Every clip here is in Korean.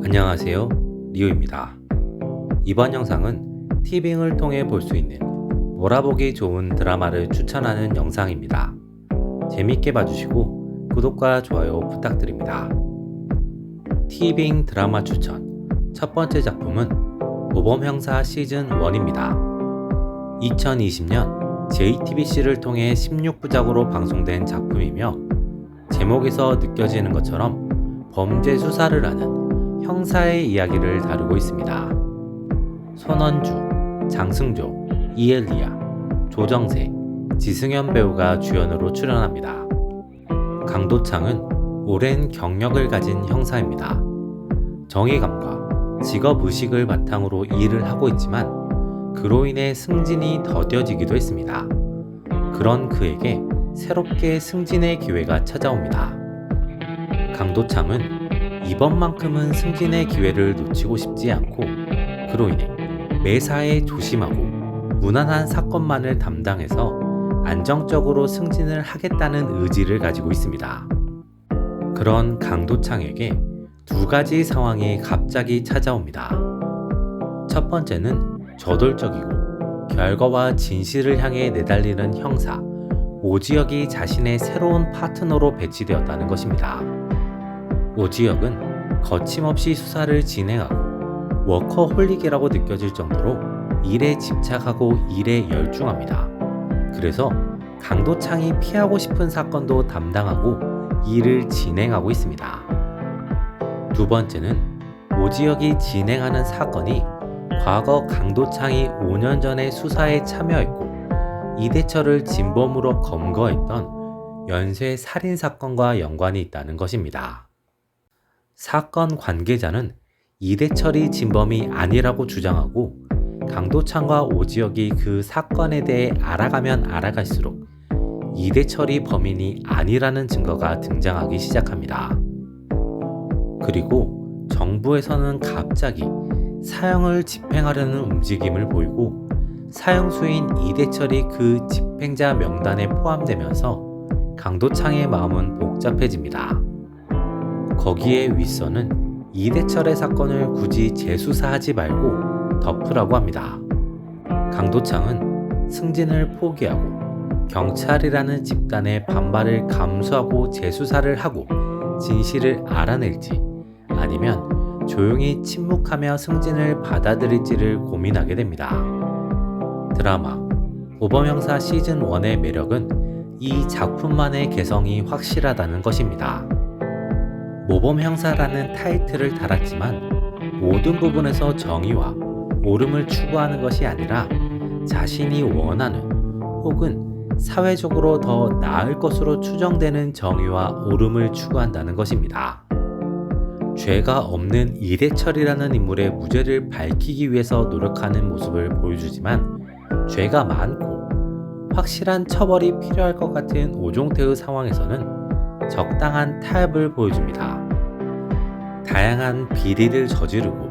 안녕하세요, 리오입니다. 이번 영상은 티빙을 통해 볼 수 있는 몰아보기 좋은 드라마를 추천하는 영상입니다. 재밌게 봐주시고 구독과 좋아요 부탁드립니다. 티빙 드라마 추천 첫 번째 작품은 모범형사 시즌 1입니다. 2020년 JTBC를 통해 16부작으로 방송된 작품이며 제목에서 느껴지는 것처럼 범죄 수사를 하는 형사의 이야기를 다루고 있습니다. 손원주, 장승조, 이엘리아, 조정세, 지승현 배우가 주연으로 출연합니다. 강도창은 오랜 경력을 가진 형사입니다. 정의감과 직업의식을 바탕으로 일을 하고 있지만 그로 인해 승진이 더뎌지기도 했습니다. 그런 그에게 새롭게 승진의 기회가 찾아옵니다. 강도창은 이번만큼은 승진의 기회를 놓치고 싶지 않고 그로 인해 매사에 조심하고 무난한 사건만을 담당해서 안정적으로 승진을 하겠다는 의지를 가지고 있습니다. 그런 강도창에게 두 가지 상황이 갑자기 찾아옵니다. 첫 번째는 저돌적이고 결과와 진실을 향해 내달리는 형사 오지혁이 자신의 새로운 파트너로 배치되었다는 것입니다. 오지혁은 거침없이 수사를 진행하고 워커홀릭이라고 느껴질 정도로 일에 집착하고 일에 열중합니다. 그래서 강도창이 피하고 싶은 사건도 담당하고 일을 진행하고 있습니다. 두 번째는 오지혁이 진행하는 사건이 과거 강도창이 5년 전에 수사에 참여했고 이대철을 진범으로 검거했던 연쇄 살인사건과 연관이 있다는 것입니다. 사건 관계자는 이대철이 진범이 아니라고 주장하고 강도창과 오지혁이 그 사건에 대해 알아가면 알아갈수록 이대철이 범인이 아니라는 증거가 등장하기 시작합니다. 그리고 정부에서는 갑자기 사형을 집행하려는 움직임을 보이고 사형수인 이대철이 그 집행자 명단에 포함되면서 강도창의 마음은 복잡해집니다. 거기에 윗선은 이대철의 사건을 굳이 재수사하지 말고 덮으라고 합니다. 강도창은 승진을 포기하고 경찰이라는 집단의 반발을 감수하고 재수사를 하고 진실을 알아낼지 아니면 조용히 침묵하며 승진을 받아들일지를 고민하게 됩니다. 드라마 모범형사 시즌 1의 매력은 이 작품만의 개성이 확실하다는 것입니다. 모범형사라는 타이틀을 달았지만 모든 부분에서 정의와 옳음을 추구하는 것이 아니라 자신이 원하는 혹은 사회적으로 더 나을 것으로 추정되는 정의와 옳음을 추구한다는 것입니다. 죄가 없는 이대철이라는 인물의 무죄를 밝히기 위해서 노력하는 모습을 보여주지만 죄가 많고 확실한 처벌이 필요할 것 같은 오종태의 상황에서는 적당한 타협을 보여줍니다. 다양한 비리를 저지르고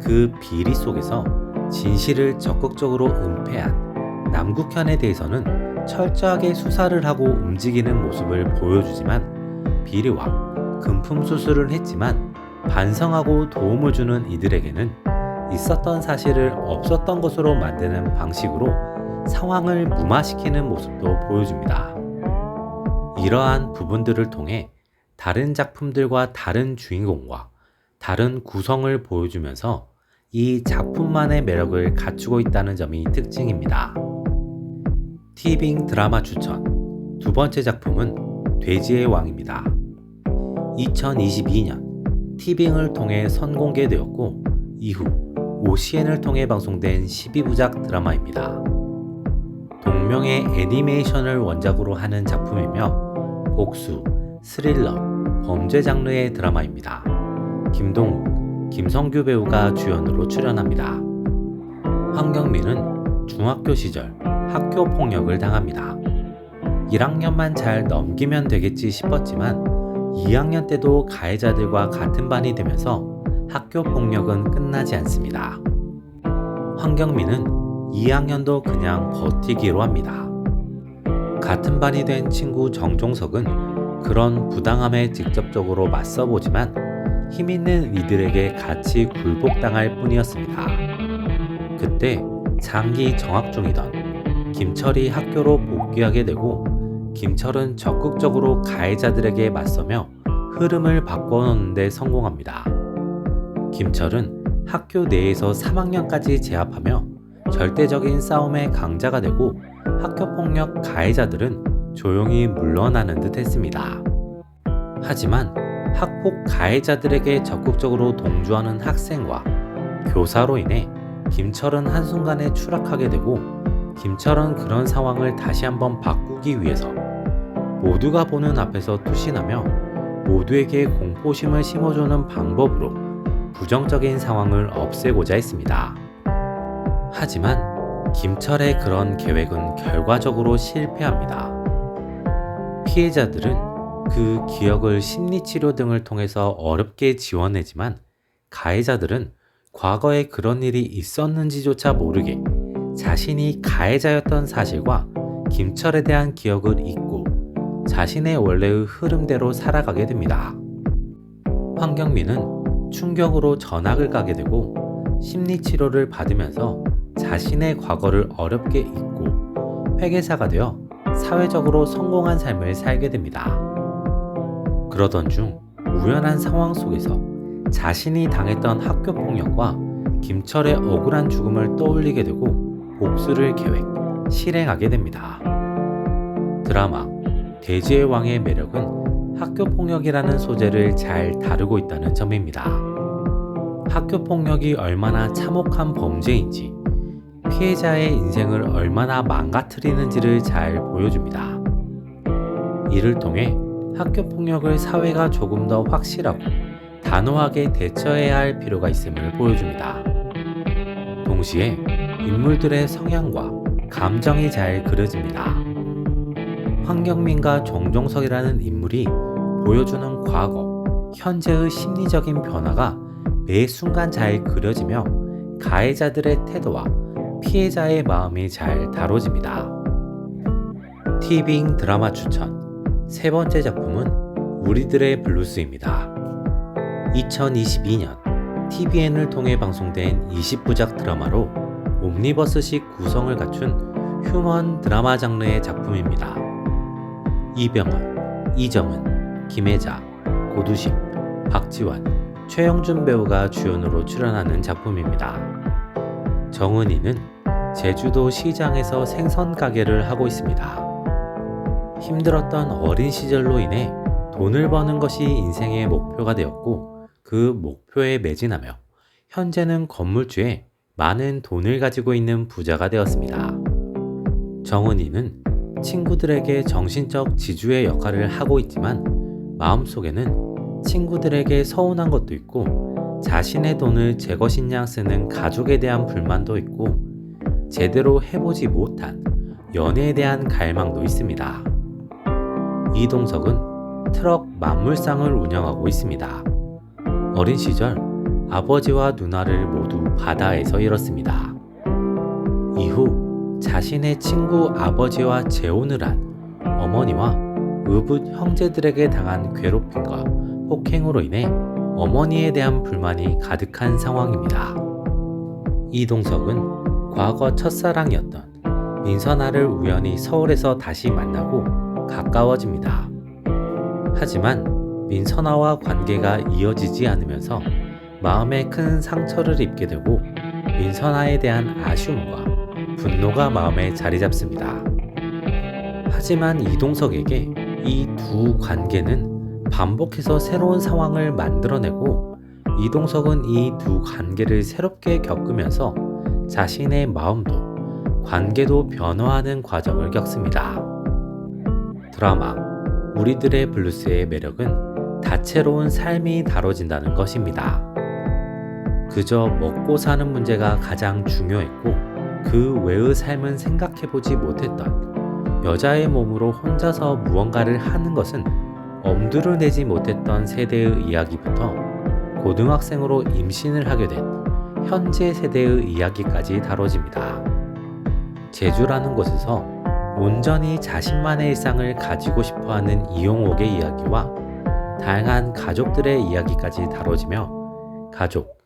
그 비리 속에서 진실을 적극적으로 은폐한 남국현에 대해서는 철저하게 수사를 하고 움직이는 모습을 보여주지만 비리와 금품 수수를 했지만 반성하고 도움을 주는 이들에게는 있었던 사실을 없었던 것으로 만드는 방식으로 상황을 무마시키는 모습도 보여줍니다. 이러한 부분들을 통해 다른 작품들과 다른 주인공과 다른 구성을 보여주면서 이 작품만의 매력을 갖추고 있다는 점이 특징입니다. 티빙 드라마 추천 두 번째 작품은 돼지의 왕입니다. 2022년 티빙을 통해 선공개되었고 이후 OCN을 통해 방송된 12부작 드라마입니다. 동명의 애니메이션을 원작으로 하는 작품이며 복수, 스릴러, 범죄 장르의 드라마입니다. 김동욱, 김성규 배우가 주연으로 출연합니다. 황경민은 중학교 시절 학교 폭력을 당합니다. 1학년만 잘 넘기면 되겠지 싶었지만 2학년 때도 가해자들과 같은 반이 되면서 학교 폭력은 끝나지 않습니다. 황경민은 2학년도 그냥 버티기로 합니다. 같은 반이 된 친구 정종석은 그런 부당함에 직접적으로 맞서보지만 힘 있는 이들에게 같이 굴복당할 뿐이었습니다. 그때 장기 정학 중이던 김철이 학교로 복귀하게 되고 김철은 적극적으로 가해자들에게 맞서며 흐름을 바꿔놓는 데 성공합니다. 김철은 학교 내에서 3학년까지 제압하며 절대적인 싸움의 강자가 되고 학교폭력 가해자들은 조용히 물러나는 듯 했습니다. 하지만 학폭 가해자들에게 적극적으로 동조하는 학생과 교사로 인해 김철은 한순간에 추락하게 되고 김철은 그런 상황을 다시 한번 바꾸기 위해서 모두가 보는 앞에서 투신하며 모두에게 공포심을 심어주는 방법으로 부정적인 상황을 없애고자 했습니다. 하지만 김철의 그런 계획은 결과적으로 실패합니다. 피해자들은 그 기억을 심리치료 등을 통해서 어렵게 지워내지만 가해자들은 과거에 그런 일이 있었는지조차 모르게 자신이 가해자였던 사실과 김철에 대한 기억을 잊고 자신의 원래의 흐름대로 살아가게 됩니다. 황경민은 충격으로 전학을 가게 되고 심리치료를 받으면서 자신의 과거를 어렵게 잊고 회계사가 되어 사회적으로 성공한 삶을 살게 됩니다. 그러던 중 우연한 상황 속에서 자신이 당했던 학교 폭력과 김철의 억울한 죽음을 떠올리게 되고 복수를 계획, 실행하게 됩니다. 드라마 대지의 왕의 매력은 학교 폭력이라는 소재를 잘 다루고 있다는 점입니다. 학교 폭력이 얼마나 참혹한 범죄인지, 피해자의 인생을 얼마나 망가뜨리는지를 잘 보여줍니다. 이를 통해 학교 폭력을 사회가 조금 더 확실하고 단호하게 대처해야 할 필요가 있음을 보여줍니다. 동시에 인물들의 성향과 감정이 잘 그려집니다. 황경민과 정종석이라는 인물이 보여주는 과거, 현재의 심리적인 변화가 매 순간 잘 그려지며 가해자들의 태도와 피해자의 마음이 잘 다뤄집니다. 티빙 드라마 추천 세 번째 작품은 우리들의 블루스입니다. 2022년 TVN을 통해 방송된 20부작 드라마로 옴니버스식 구성을 갖춘 휴먼 드라마 장르의 작품입니다. 이병헌, 이정은, 김혜자, 고두심, 박지원, 최영준 배우가 주연으로 출연하는 작품입니다. 정은이는 제주도 시장에서 생선 가게를 하고 있습니다. 힘들었던 어린 시절로 인해 돈을 버는 것이 인생의 목표가 되었고 그 목표에 매진하며 현재는 건물주에 많은 돈을 가지고 있는 부자가 되었습니다. 정은이는 친구들에게 정신적 지주의 역할을 하고 있지만 마음속에는 친구들에게 서운한 것도 있고 자신의 돈을 제 것인 양 쓰는 가족에 대한 불만도 있고 제대로 해보지 못한 연애에 대한 갈망도 있습니다. 이동석은 트럭 만물상을 운영하고 있습니다. 어린 시절 아버지와 누나를 모두 바다에서 잃었습니다. 이후 자신의 친구 아버지와 재혼을 한 어머니와 의붓 형제들에게 당한 괴롭힘과 폭행으로 인해 어머니에 대한 불만이 가득한 상황입니다. 이동석은 과거 첫사랑이었던 민선아를 우연히 서울에서 다시 만나고 가까워집니다. 하지만 민선아와 관계가 이어지지 않으면서 마음에 큰 상처를 입게 되고 민선아에 대한 아쉬움과 분노가 마음에 자리 잡습니다. 하지만 이동석에게 이 두 관계는 반복해서 새로운 상황을 만들어내고 이동석은 이 두 관계를 새롭게 겪으면서 자신의 마음도 관계도 변화하는 과정을 겪습니다. 드라마 우리들의 블루스의 매력은 다채로운 삶이 다뤄진다는 것입니다. 그저 먹고 사는 문제가 가장 중요했고 그 외의 삶은 생각해보지 못했던 여자의 몸으로 혼자서 무언가를 하는 것은 엄두를 내지 못했던 세대의 이야기부터 고등학생으로 임신을 하게 된 현재 세대의 이야기까지 다뤄집니다. 제주라는 곳에서 온전히 자신만의 일상을 가지고 싶어하는 이용옥의 이야기와 다양한 가족들의 이야기까지 다뤄지며 가족,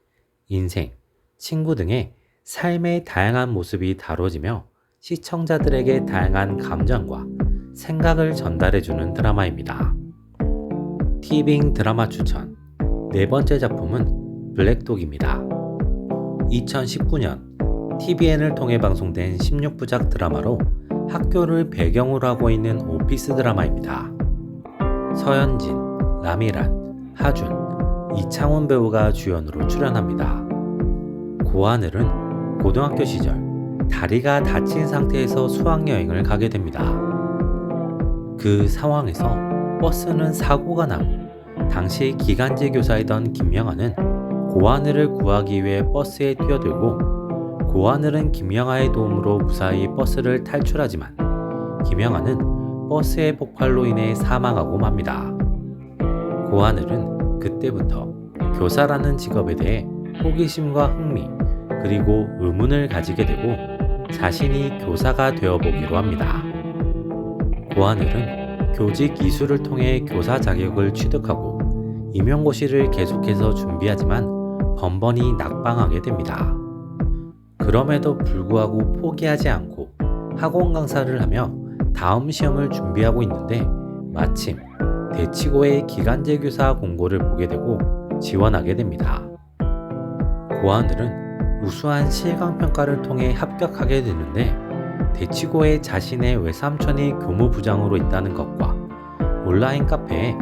인생, 친구 등의 삶의 다양한 모습이 다뤄지며 시청자들에게 다양한 감정과 생각을 전달해주는 드라마입니다. 티빙 드라마 추천 네 번째 작품은 블랙독입니다. 2019년 TVN을 통해 방송된 16부작 드라마로 학교를 배경으로 하고 있는 오피스 드라마입니다. 서현진, 라미란, 하준, 이창훈 배우가 주연으로 출연합니다. 고하늘은 고등학교 시절 다리가 다친 상태에서 수학여행을 가게 됩니다. 그 상황에서 버스는 사고가 나고 당시 기간제 교사이던 김영아는 고하늘을 구하기 위해 버스에 뛰어들고 고하늘은 김영아의 도움으로 무사히 버스를 탈출하지만 김영아는 버스의 폭발로 인해 사망하고 맙니다. 고하늘은 그때부터 교사라는 직업에 대해 호기심과 흥미 그리고 의문을 가지게 되고 자신이 교사가 되어보기로 합니다. 고하늘은 교직 이수를 통해 교사 자격을 취득하고 임용고시를 계속해서 준비하지만 번번이 낙방하게 됩니다. 그럼에도 불구하고 포기하지 않고 학원 강사를 하며 다음 시험을 준비하고 있는데 마침 대치고의 기간제 교사 공고를 보게 되고 지원하게 됩니다. 고하늘은 우수한 실강평가를 통해 합격하게 되는데 대치고에 자신의 외삼촌이 교무부장으로 있다는 것과 온라인 카페에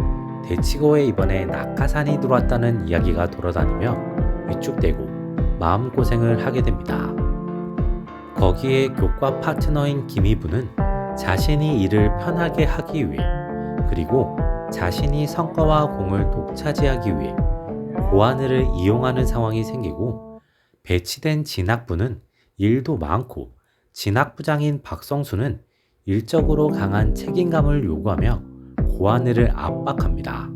대치고에 이번에 낙하산이 들어왔다는 이야기가 돌아다니며 위축되고 마음고생을 하게 됩니다. 거기에 교과 파트너인 김희부는 자신이 일을 편하게 하기 위해 그리고 자신이 성과와 공을 독차지하기 위해 고하늘을 이용하는 상황이 생기고 배치된 진학부는 일도 많고 진학부장인 박성수는 일적으로 강한 책임감을 요구하며 고하늘을 압박합니다.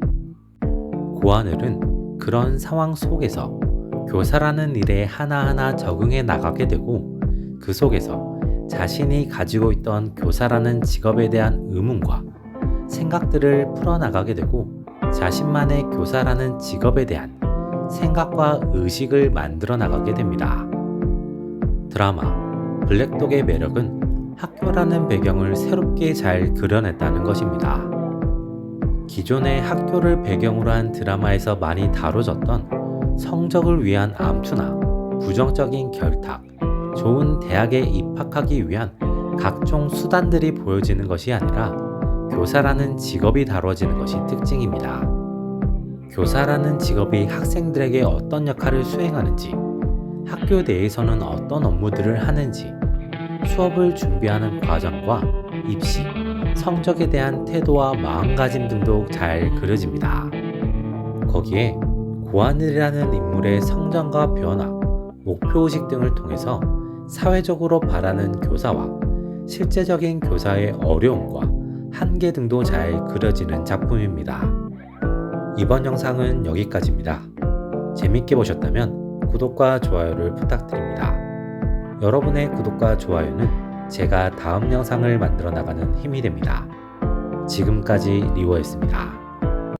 고하늘은 그런 상황 속에서 교사라는 일에 하나하나 적응해 나가게 되고 그 속에서 자신이 가지고 있던 교사라는 직업에 대한 의문과 생각들을 풀어나가게 되고 자신만의 교사라는 직업에 대한 생각과 의식을 만들어 나가게 됩니다. 드라마 블랙독의 매력은 학교라는 배경을 새롭게 잘 그려냈다는 것입니다. 기존의 학교를 배경으로 한 드라마에서 많이 다뤄졌던 성적을 위한 암투나 부정적인 결탁, 좋은 대학에 입학하기 위한 각종 수단들이 보여지는 것이 아니라 교사라는 직업이 다뤄지는 것이 특징입니다. 교사라는 직업이 학생들에게 어떤 역할을 수행하는지, 학교 내에서는 어떤 업무들을 하는지, 수업을 준비하는 과정과 입시, 성적에 대한 태도와 마음가짐 등도 잘 그려집니다. 거기에 고하늘이라는 인물의 성장과 변화, 목표의식 등을 통해서 사회적으로 바라는 교사와 실제적인 교사의 어려움과 한계 등도 잘 그려지는 작품입니다. 이번 영상은 여기까지입니다. 재밌게 보셨다면 구독과 좋아요를 부탁드립니다. 여러분의 구독과 좋아요는 제가 다음 영상을 만들어 나가는 힘이 됩니다. 지금까지 리워였습니다.